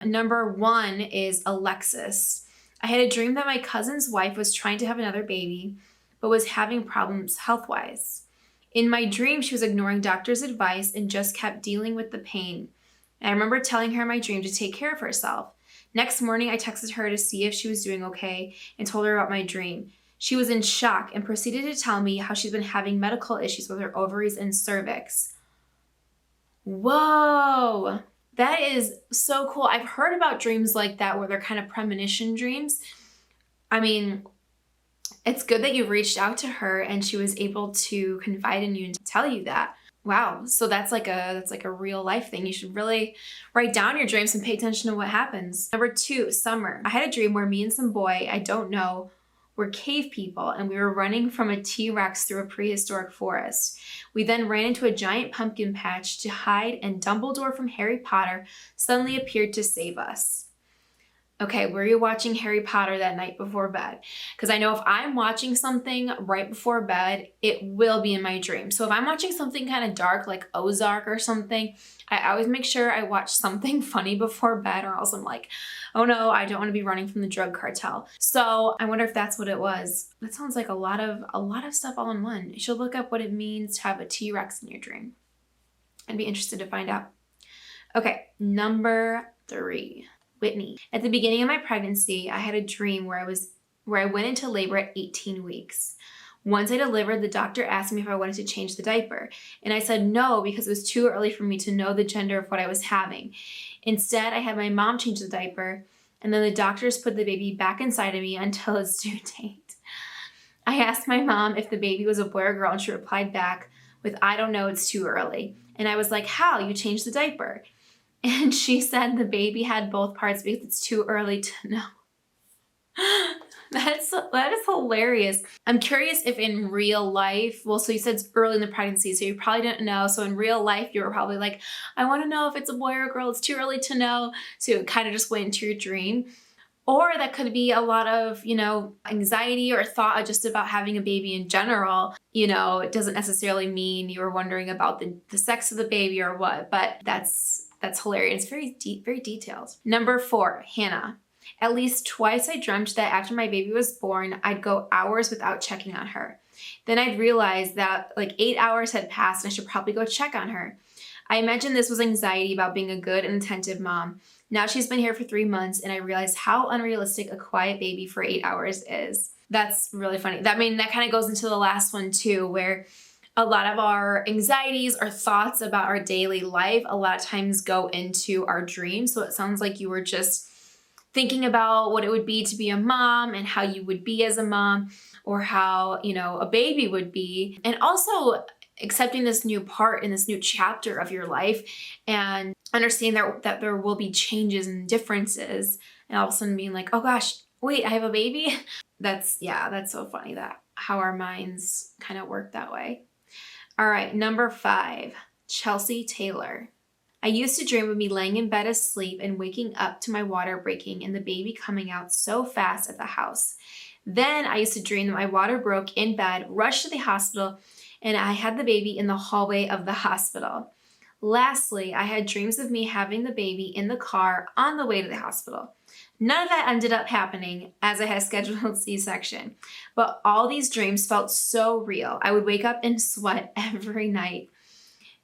Number 1 is Alexis. I had a dream that my cousin's wife was trying to have another baby, but was having problems health-wise. In my dream, she was ignoring doctor's advice and just kept dealing with the pain. And I remember telling her in my dream to take care of herself. Next morning, I texted her to see if she was doing okay and told her about my dream. She was in shock and proceeded to tell me how she's been having medical issues with her ovaries and cervix. Whoa! That is so cool. I've heard about dreams like that where they're kind of premonition dreams. I mean, it's good that you reached out to her and she was able to confide in you and tell you that. Wow. So that's like a real life thing. You should really write down your dreams and pay attention to what happens. Number 2, summer. I had a dream where me and some boy I don't know were cave people and we were running from a T-Rex through a prehistoric forest. We then ran into a giant pumpkin patch to hide, and Dumbledore from Harry Potter suddenly appeared to save us. Okay, were you watching Harry Potter that night before bed? Because I know if I'm watching something right before bed, it will be in my dream. So if I'm watching something kind of dark like Ozark or something, I always make sure I watch something funny before bed, or else I'm like, oh no, I don't want to be running from the drug cartel. So I wonder if that's what it was. That sounds like a lot of stuff all in one. You should look up what it means to have a T-Rex in your dream. I'd be interested to find out. Okay, number 3. Whitney. At the beginning of my pregnancy, I had a dream where I went into labor at 18 weeks. Once I delivered, the doctor asked me if I wanted to change the diaper, and I said no because it was too early for me to know the gender of what I was having. Instead, I had my mom change the diaper, and then the doctors put the baby back inside of me until its due date. I asked my mom if the baby was a boy or girl, and she replied back with, I don't know, it's too early. And I was like, how? You changed the diaper. And she said the baby had both parts because it's too early to know. That is hilarious. I'm curious if in real life, well, so you said it's early in the pregnancy, so you probably didn't know. So in real life, you were probably like, I want to know if it's a boy or a girl. It's too early to know. So it kind of just went into your dream. Or that could be a lot of, anxiety or thought just about having a baby in general. It doesn't necessarily mean you were wondering about the sex of the baby or what, but that's hilarious. It's very deep, very detailed. Number 4, Hannah. At least twice I dreamt that after my baby was born, I'd go hours without checking on her. Then I'd realize that like 8 hours had passed and I should probably go check on her. I imagined this was anxiety about being a good and attentive mom. Now she's been here for 3 months and I realized how unrealistic a quiet baby for 8 hours is. That's really funny. That kind of goes into the last one too, where a lot of our anxieties or thoughts about our daily life a lot of times go into our dreams. So it sounds like you were just thinking about what it would be to be a mom and how you would be as a mom, or how, a baby would be. And also accepting this new part in this new chapter of your life and understanding that there will be changes and differences, and all of a sudden being like, oh gosh, wait, I have a baby. That's so funny that how our minds kind of work that way. All right, number 5, Chelsea Taylor. I used to dream of me laying in bed asleep and waking up to my water breaking and the baby coming out so fast at the house. Then I used to dream that my water broke in bed, rushed to the hospital, and I had the baby in the hallway of the hospital. Lastly, I had dreams of me having the baby in the car on the way to the hospital. None of that ended up happening as I had a scheduled C-section, but all these dreams felt so real. I would wake up and sweat every night.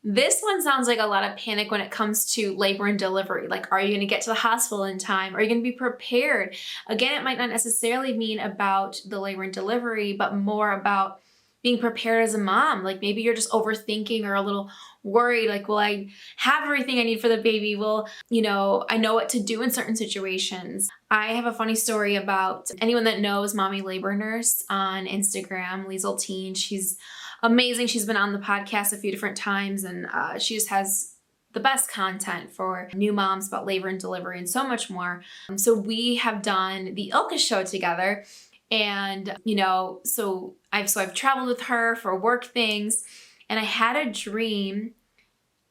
This one sounds like a lot of panic when it comes to labor and delivery. Like, are you going to get to the hospital in time? Are you going to be prepared? Again, it might not necessarily mean about the labor and delivery, but more about being prepared as a mom. Like maybe you're just overthinking or a little worried, like, will I have everything I need for the baby? Will, I know what to do in certain situations. I have a funny story about anyone that knows Mommy Labor Nurse on Instagram, Liesl Teen. She's amazing. She's been on the podcast a few different times, and she just has the best content for new moms about labor and delivery and so much more. So we have done the Ilka show together. And, so I've traveled with her for work things, and I had a dream.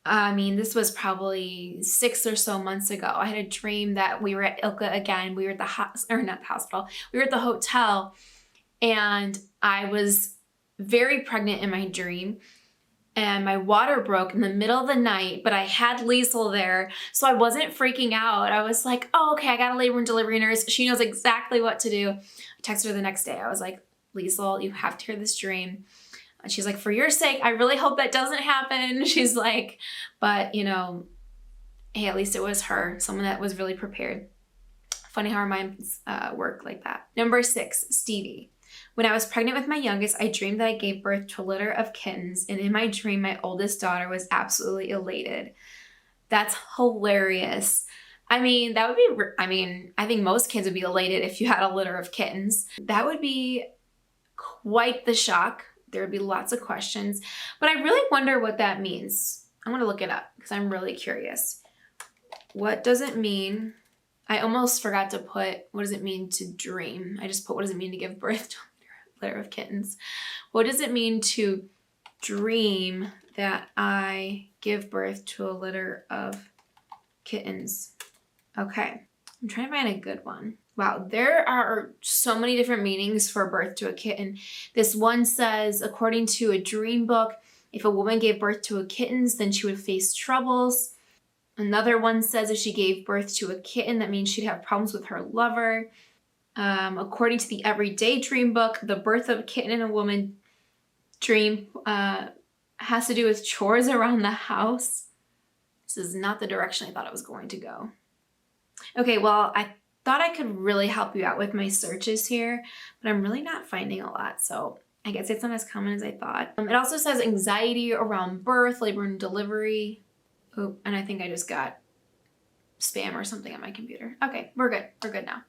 This was probably 6 or so months ago. I had a dream that we were at Ilka again. We were at not the hospital. We were at the hotel, and I was very pregnant in my dream. and my water broke in the middle of the night, but I had Liesel there, so I wasn't freaking out. I was like, oh, okay, I got a labor and delivery nurse. She knows exactly what to do. I texted her the next day. I was like, Liesel, you have to hear this dream. And she's like, for your sake, I really hope that doesn't happen. She's like, but you know, hey, at least it was her, someone that was really prepared. Funny how our minds work like that. Number 6, Stevie. When I was pregnant with my youngest, I dreamed that I gave birth to a litter of kittens, and in my dream, my oldest daughter was absolutely elated. That's hilarious. I mean, that would be, I think most kids would be elated if you had a litter of kittens. That would be quite the shock. There would be lots of questions, but I really wonder what that means. I'm going to look it up because I'm really curious. What does it mean? I almost forgot to put, what does it mean to dream? I just put, what does it mean to give birth to a litter of kittens? What does it mean to dream that I give birth to a litter of kittens? Okay, I'm trying to find a good one. Wow, there are so many different meanings for birth to a kitten. This one says, according to a dream book, if a woman gave birth to a kittens, then she would face troubles. Another one says if she gave birth to a kitten, that means she'd have problems with her lover. According to the Everyday Dream book, the birth of a kitten in a woman dream has to do with chores around the house. This is not the direction I thought it was going to go. Okay, well, I thought I could really help you out with my searches here, but I'm really not finding a lot, so I guess it's not as common as I thought. It also says anxiety around birth, labor and delivery. Oh, and I think I just got spam or something on my computer. Okay, we're good. We're good now.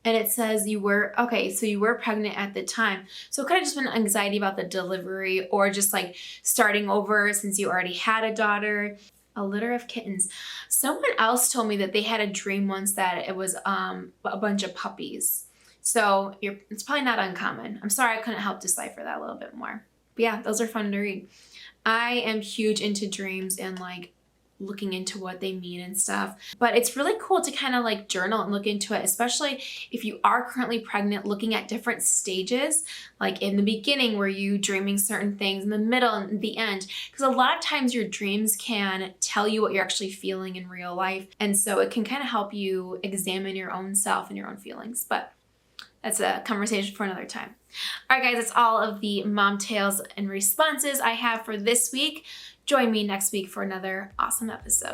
And it says so you were pregnant at the time. So it could have just been anxiety about the delivery or just like starting over since you already had a daughter. A litter of kittens. Someone else told me that they had a dream once that it was a bunch of puppies. So it's probably not uncommon. I'm sorry I couldn't help decipher that a little bit more. But yeah, those are fun to read. I am huge into dreams and like looking into what they mean and stuff. But it's really cool to kind of like journal and look into it, especially if you are currently pregnant, looking at different stages, like in the beginning, were you dreaming certain things, in the middle and the end? Because a lot of times your dreams can tell you what you're actually feeling in real life. And so it can kind of help you examine your own self and your own feelings. But that's a conversation for another time. All right, guys, that's all of the mom tales and responses I have for this week. Join me next week for another awesome episode.